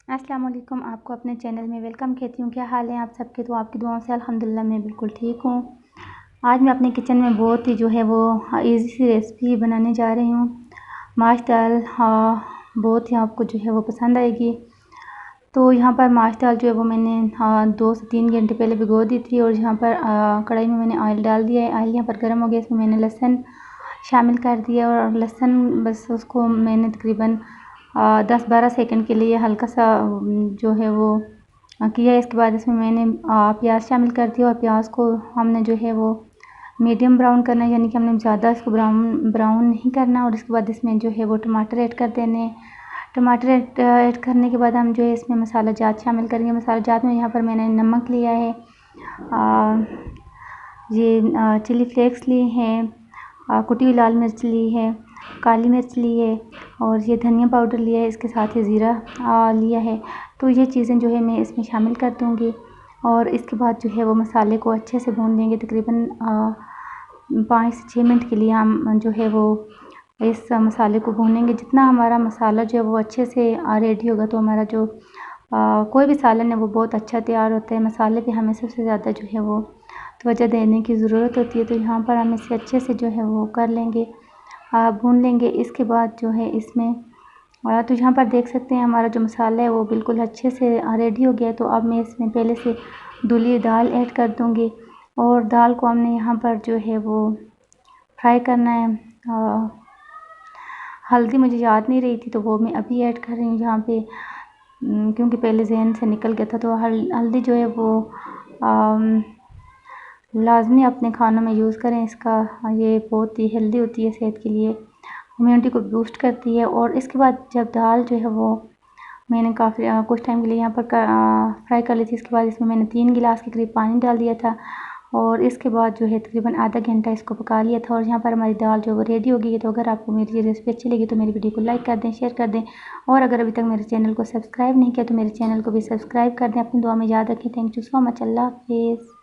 अस्सलाम वालेकुम। आपको अपने चैनल में वेलकम कहती हूँ। क्या हाल है आप सबके? तो आपकी दुआओं से अल्हम्दुलिल्लाह मैं बिल्कुल ठीक हूँ। आज मैं अपने किचन में बहुत ही जो है वो इजी सी रेसिपी बनाने जा रही हूँ। माश दाल बहुत ही आपको जो है वो पसंद आएगी। तो यहाँ पर माश दाल जो है वो मैंने 2 से 3 घंटे पहले भिगो दी थी और यहाँ पर कढ़ाई में मैंने ऑयल डाल दिया है। ऑयल यहाँ पर गर्म हो गया, इसमें मैंने लहसुन शामिल कर दिया और लहसुन बस उसको मैंने तकरीबन 10-12 सेकंड के लिए हल्का सा जो है वो किया। इसके बाद इसमें मैंने प्याज शामिल कर दिया और प्याज को हमने जो है वो मीडियम ब्राउन करना है, यानी कि हमने ज़्यादा इसको ब्राउन नहीं करना। और इसके बाद इसमें जो है वो टमाटर ऐड कर देने हैं। टमाटर ऐड करने के बाद हम जो है इसमें मसाला जात शामिल करेंगे। मसाला जात में यहाँ पर मैंने नमक लिया है, ये चिली फ्लेक्स लिए हैं, कुटी हुई लाल मिर्च ली है, काली मिर्च ली है और ये धनिया पाउडर लिया है, इसके साथ ही ज़ीरा लिया है। तो ये चीज़ें जो है मैं इसमें शामिल कर दूँगी और इसके बाद जो है वो मसाले को अच्छे से भून लेंगे। तकरीबन 5 से 6 मिनट के लिए हम जो है वो इस मसाले को भूनेंगे। जितना हमारा मसाला जो है वो अच्छे से रेडी होगा तो हमारा जो कोई भी सालन है वो बहुत अच्छा तैयार होता है। मसाले पे हमें सबसे ज़्यादा जो है वो तवज्जो देने की ज़रूरत होती है। तो यहाँ पर हम इसे अच्छे से जो है वो कर लेंगे, भून लेंगे। इसके बाद जो है इसमें तो यहाँ पर देख सकते हैं हमारा जो मसाला है वो बिल्कुल अच्छे से रेडी हो गया है। तो अब मैं इसमें पहले से धुली हुई दाल ऐड कर दूँगी और दाल को हमने यहाँ पर जो है वो फ्राई करना है। हल्दी मुझे याद नहीं रही थी तो वो मैं अभी ऐड कर रही हूँ यहाँ पे, क्योंकि पहले जहन से निकल गया था। तो हल्दी जो है वो लाज़मी अपने खानों में यूज़ करें। इसका ये बहुत ही हेल्दी होती है सेहत के लिए, इम्यूनिटी को बूस्ट करती है। और इसके बाद जब दाल जो है वो मैंने काफ़ी कुछ टाइम के लिए यहाँ पर फ्राई कर ली थी। इसके बाद इसमें मैंने 3 गिलास के करीब पानी डाल दिया था और इसके बाद जो है तकरीबन आधा घंटा इसको पका लिया था। और यहाँ पर हमारी दाल जो है वो रेडी हो गई है। तो अगर आपको मेरी ये रेसिपी अच्छी लगी तो मेरी वीडियो को लाइक कर दें, शेयर कर दें और अगर अभी तक मेरे चैनल को सब्सक्राइब नहीं किया तो मेरे चैनल को भी सब्सक्राइब कर दें। अपनी दुआ में याद रखें। Thank you so much. अल्लाह हाफ़िज़।